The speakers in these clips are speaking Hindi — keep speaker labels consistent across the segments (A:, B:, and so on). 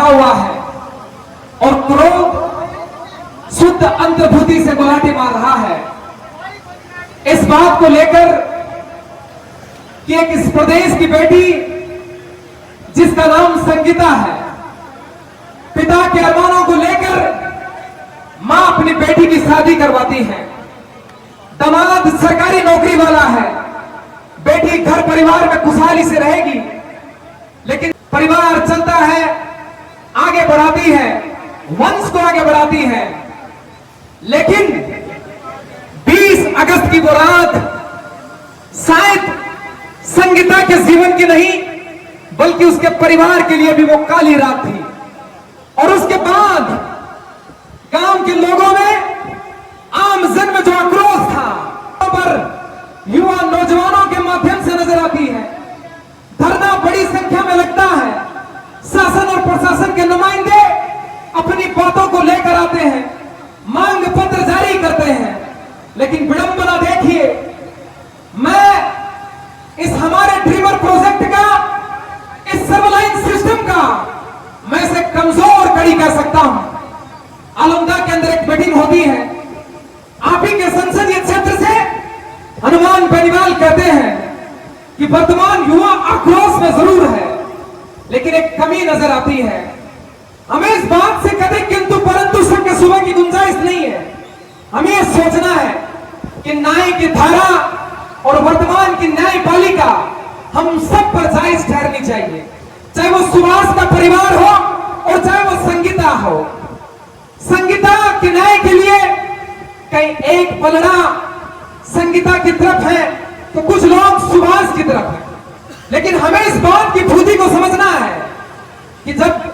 A: हुआ है और क्रोध शुद्ध अंतर्भूति से गुलाटी मार रहा है। इस बात को लेकर कि एक इस प्रदेश की बेटी जिसका नाम संगीता है, पिता के अरमानों को लेकर मां अपनी बेटी की शादी करवाती है। दामाद सरकारी नौकरी वाला है, बेटी घर परिवार में खुशहाली से रहेगी, लेकिन परिवार चलता है, आगे बढ़ाती है, वंश को आगे बढ़ाती है। लेकिन 20 अगस्त की वो रात शायद संगीता के जीवन की नहीं बल्कि उसके परिवार के लिए भी वो काली रात थी। और उसके बाद गांव के लोगों में आमजन में जो आक्रोश था पर युवा नौजवानों के माध्यम से नजर आती है। धरना बड़ी संख्या में लगता है, शासन और प्रशासन के नुमाइंदे अपनी बातों को लेकर आते हैं, मांग पत्र जारी करते हैं, लेकिन विडंबना देखिए, मैं इस हमारे ड्रीमर प्रोजेक्ट का, इस सर्वलाइन सिस्टम का मैं इसे कमजोर कड़ी कह सकता हूं। आलमदा के अंदर एक मीटिंग होती है, आप ही के संसदीय क्षेत्र से हनुमान बेनीवाल कहते हैं कि वर्तमान युवा आक्रोश में जरूर है, लेकिन एक कमी नजर आती है। हमें इस बात से कभी किंतु परंतु सबके सुबह की गुंजाइश नहीं है। हमें यह सोचना है कि न्याय की धारा और वर्तमान की न्यायपालिका हम सब पर जायज ठहरनी चाहिए, चाहे वो सुभाष का परिवार हो और चाहे वो संगीता हो। संगीता के न्याय के लिए कहीं एक पलड़ा संगीता की तरफ है तो कुछ लोग सुभाष की तरफ है, लेकिन हमें इस बात की खूबी को समझना है कि जब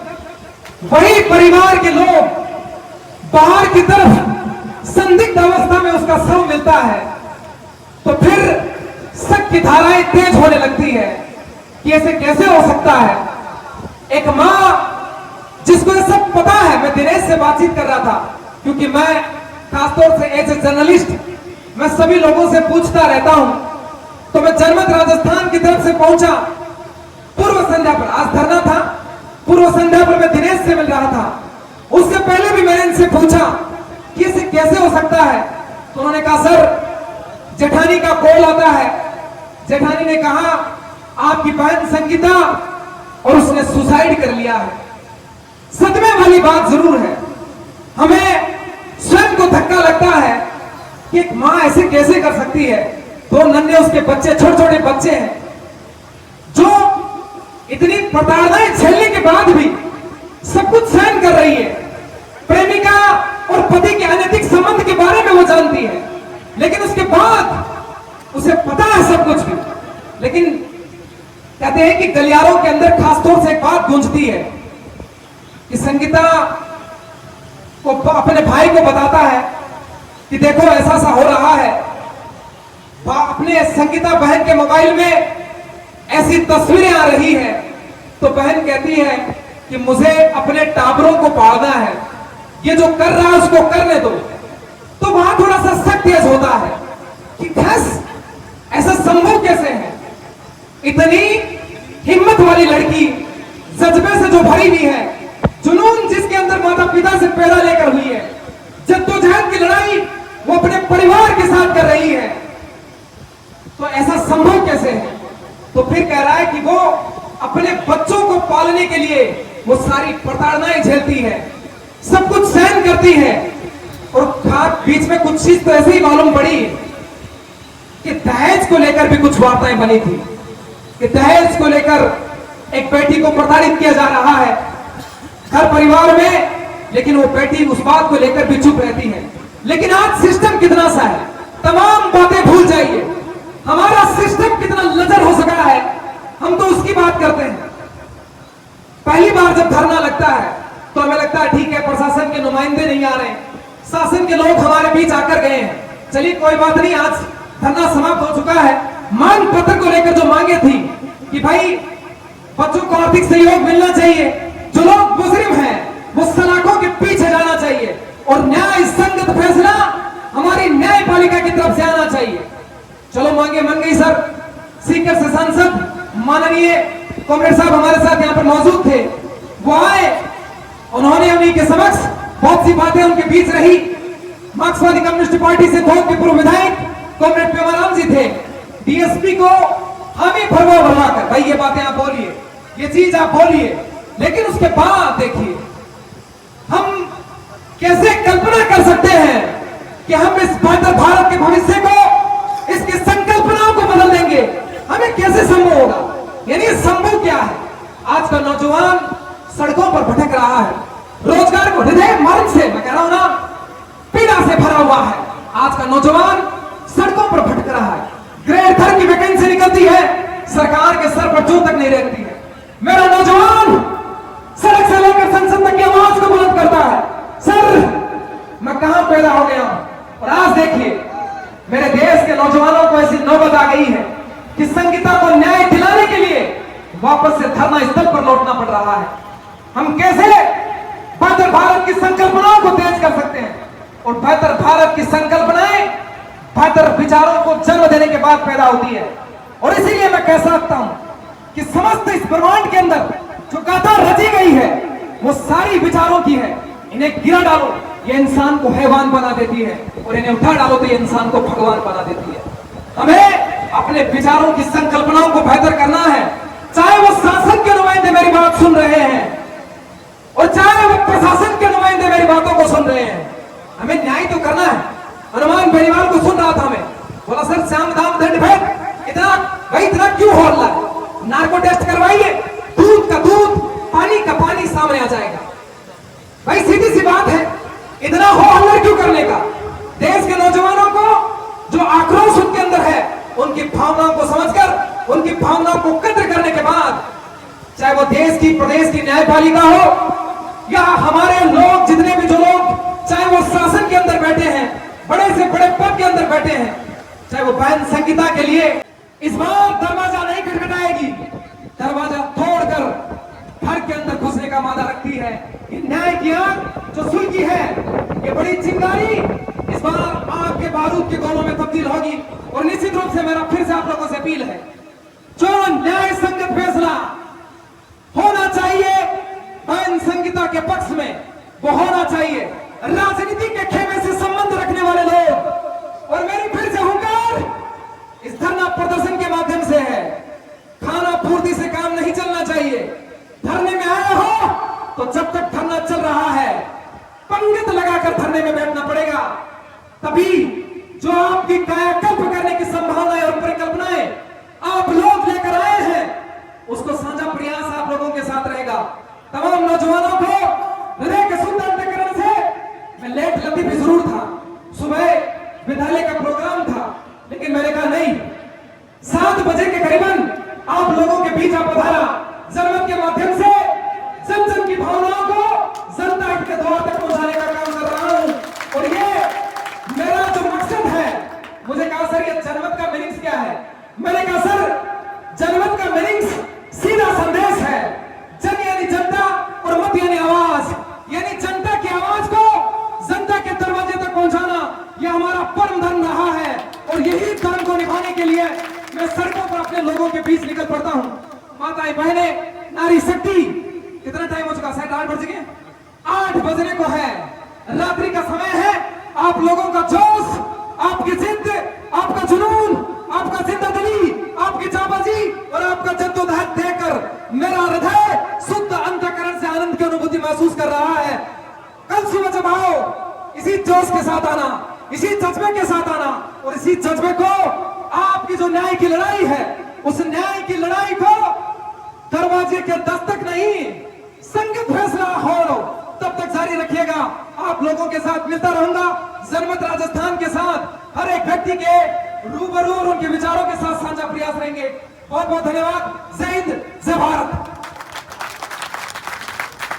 A: वही परिवार के लोग बाहर की तरफ संदिग्ध अवस्था में उसका शव मिलता है तो फिर शक की धाराएं तेज होने लगती है कि ऐसे कैसे हो सकता है। एक मां जिसको ये सब पता है, मैं दिनेश से बातचीत कर रहा था क्योंकि मैं खासतौर से एज ए जर्नलिस्ट मैं सभी लोगों से पूछता रहता हूं, तो मैं जनमत राजस्थान की तरफ से पहुंचा पूर्व संध्या पर, आज धरना था, पूर्व संध्या पर मैं दिनेश से मिल रहा था। उससे पहले भी मैंने इनसे पूछा कि इसे कैसे हो सकता है, तो उन्होंने कहा सर जेठानी का कॉल आता है, जेठानी ने कहा आपकी बहन संगीता और उसने सुसाइड कर लिया है। सदमे वाली बात जरूर है, हमें स्वयं को धक्का लगता है कि एक मां ऐसे कैसे कर सकती है। दो नन्हे उसके बच्चे, छोटे छोटे बच्चे हैं, जो इतनी प्रताड़नाएं झेलने के बाद भी सब कुछ सहन कर रही है। प्रेमिका और पति के अनैतिक संबंध के बारे में वो जानती है, लेकिन उसके बाद उसे पता है सब कुछ भी, लेकिन कहते हैं कि गलियारों के अंदर खासतौर से एक बात गूंजती है कि संगीता को अपने भाई को बताता है कि देखो ऐसा सा हो रहा है। अपने संगीता बहन के मोबाइल में ऐसी तस्वीरें आ रही है तो बहन कहती है कि मुझे अपने टाबरों को पालना है, ये जो कर रहा है उसको करने दो। तो वहां थोड़ा सा शक तेज होता है कि बस ऐसा संभव कैसे है। इतनी हिम्मत वाली लड़की, जज्बे से जो भरी हुई है, जुनून जिसके अंदर माता पिता से पैदा लेकर हुई है, जद्दोजहद की लड़ाई वो अपने परिवार के साथ कर रही है, तो ऐसा संभव कैसे है। तो फिर कह रहा है कि वो अपने बच्चों को पालने के लिए वो सारी प्रताड़नाएं झेलती है, सब कुछ सहन करती है। और बीच में कुछ चीज तो ऐसे ही मालूम पड़ी कि दहेज को लेकर भी कुछ वार्ताएं बनी थी कि दहेज को लेकर एक बेटी को प्रताड़ित किया जा रहा है घर परिवार में, लेकिन वो बेटी उस बात को लेकर भी चुप रहती है। लेकिन आज सिस्टम कितना सा है, तमाम बातें भूल जाइए, हमारा सिस्टम कितना लचर हो सका है, हम तो उसकी बात करते हैं। पहली बार जब धरना लगता है तो हमें लगता है ठीक है प्रशासन के नुमाइंदे नहीं आ रहे, शासन के लोग हमारे बीच आकर गए हैं, चलिए कोई बात नहीं, आज धरना समाप्त हो चुका है। मांग पत्र को लेकर जो मांगे थी कि भाई बच्चों को आर्थिक सहयोग मिलना चाहिए, जो लोग मुजरिम हैं वो सलाखों के पीछे जाना चाहिए और न्याय संगत फैसला हमारी न्यायपालिका की तरफ से आना चाहिए। चलो मांगे मन गई सर। सीकर से सांसद माननीय कॉमरेड साहब हमारे साथ यहाँ पर मौजूद थे, वो आए आकाशवाणी के समक्ष बहुत सी बातें उनके बीच रही। मार्क्सवादी कम्युनिस्ट पार्टी से बहुत के पूर्व विधायक कॉमरेड पेमाराम जी थे। डीएसपी को हम ही भरवा कर भाई ये बातें आप बोलिए, ये चीज आप बोलिए, लेकिन उसके बाद देखिए हम कैसे कल्पना कर सकते हैं कि हम इस बेहतर भारत के भविष्य को, इसकी संकल्पनाओं को बदल देंगे। हमें कैसे संभव होगा? यानी संभव क्या है? आज का नौजवान सड़कों पर भटक रहा है, रोजगार को हृदय मार्ग से, मैं कह रहा हूं ना, पीड़ा से भरा हुआ है। आज का नौजवान सड़कों पर भटक रहा है। ग्रेड 3 की वैकेंसी निकलती है, सरकार के सर पर जो तक नहीं रहती है। मेरा नौजवान सड़क से लेकर संसद तक की आवाज को बुलंद करता है, सर मैं कहां पैदा हो गया हूं। और आज देखिए मेरे देश के नौजवानों को ऐसी नौबत आ गई है कि संगीता को न्याय दिलाने के लिए वापस से धरना स्थल पर लौटना पड़ रहा है। हम कैसे बेहतर भारत की संकल्पनाओं को तेज कर सकते हैं? और बेहतर भारत की संकल्पनाएं बेहतर विचारों को जन्म देने के बाद पैदा होती है। और इसीलिए मैं कह सकता हूं कि समस्त इस ब्रह्मांड के अंदर जो गाथा रची गई है वो सारी विचारों की है। इन्हें गिरा डालो, ये इंसान को हैवान बना देती है, और इन्हें उठा डालो तो ये इंसान को भगवान बना देती है। हमें अपने विचारों की संकल्पनाओं को बेहतर करना है, चाहे वो शासन के नुमाइंदे मेरी बात सुन रहे हैं और चाहे वो प्रशासन के नुमाइंदे मेरी बातों को सुन रहे हैं। हमें न्याय तो करना है। हनुमान बेनीवाल को सुन रहा था मैं, बोला सर श्याम दाम दंड भेद इतना क्यों हो रहा है? नार्को टेस्ट करवाइए, दूध का दूध, पानी का पानी सामने आ जाएगा। भाई सीधी सी बात है, इतना हो हल्ला क्यों करने का? देश के नौजवानों को जो आक्रोश उनके अंदर है, उनकी भावनाओं को समझकर, उनकी भावनाओं को कद्र करने के बाद, चाहे वो देश की प्रदेश की न्यायपालिका हो या हमारे लोग जितने भी जो लोग, चाहे वो शासन के अंदर बैठे हैं, बड़े से बड़े पद के अंदर बैठे हैं, चाहे वो बहन संगीता के लिए इस बार दरवाजा नहीं खटखटाएगी, दरवाजा तोड़कर घर के अंदर घुसने का वादा रखती है। न्याय की आग जो सुलगी है, ये बड़ी चिंगारी इस बार आग के बारूद के गोलों में तब्दील होगी। और निश्चित रूप से मेरा फिर से आप लोगों से अपील है, जो न्याय संगत फैसला होना चाहिए बहन संगीता के पक्ष में, वो होना चाहिए। राजनीति के खेमे से संबंध रखने वाले लोग, और मेरी फिर से हुंकार इस धरना प्रदर्शन के माध्यम से है, खाना पूर्ति से काम नहीं चलना चाहिए। धरने में आए हो तो जब तक धरना चल रहा है पंगत लगाकर धरने में बैठना पड़ेगा, तभी जो आपकी कायाकल्प करने की संभावनाएं और परिकल्पनाएं आप लोग लेकर आए हैं, उसको साझा प्रयास आप लोगों के साथ रहेगा। तमाम नौजवानों को हृदय के शुद्ध अंतःकरण से, मैं लेट लती भी जरूर था, सुबह विद्यालय का प्रोग्राम था, लेकिन मैंने कहा नहीं, 7 बजे के करीबन आप लोगों के बीच आप पधारा, जनमत के माध्यम से जन जन की भावनाओं को जनता के द्वार तक पहुंचाने का काम कर रहा हूं। और ये मेरा जो मकसद है, मुझे कहा सर ये जनमत का मीनिंग्स क्या है? मैंने कहा सर जनमत का मीनिंग्स सीधा संदेश है। जन यानी जनता और मत यानी आवाज, यानी जनता की आवाज को जनता के दरवाजे तक पहुंचाना, यह हमारा परम धर्म रहा है। और यही धर्म को निभाने के लिए मैं सड़कों पर अपने लोगों के बीच निकल पड़ता हूं। माताएं बहने, नारी शक्ति, कितना टाइम हो चुका? 8 बज गए, 8 बजने को है, रात्रि का समय है। आप लोगों का जोश, आपकी जिद, आपका जुनून, आपका जिंदादिली, आपकी जाबाजी और आपका जद्दोजहद देखकर मेरा हृदय शुद्ध अंतःकरण से आनंद की अनुभूति महसूस कर रहा है। कल सुबह जब आओ, इसी जोश के साथ आना, इसी जज्बे के साथ आना, और इसी जज्बे को आपकी जो न्याय की लड़ाई है, उस न्याय की लड़ाई को दरवाजे के दस्तक नहीं, संगत फैसला हो तब तक जारी रखिएगा। आप लोगों के साथ मिलता रहूंगा, जनमत राजस्थान के साथ हर एक व्यक्ति के रूबरू और उनके विचारों के साथ साझा प्रयास रहेंगे। बहुत बहुत धन्यवाद। जय हिंद, जय भारत।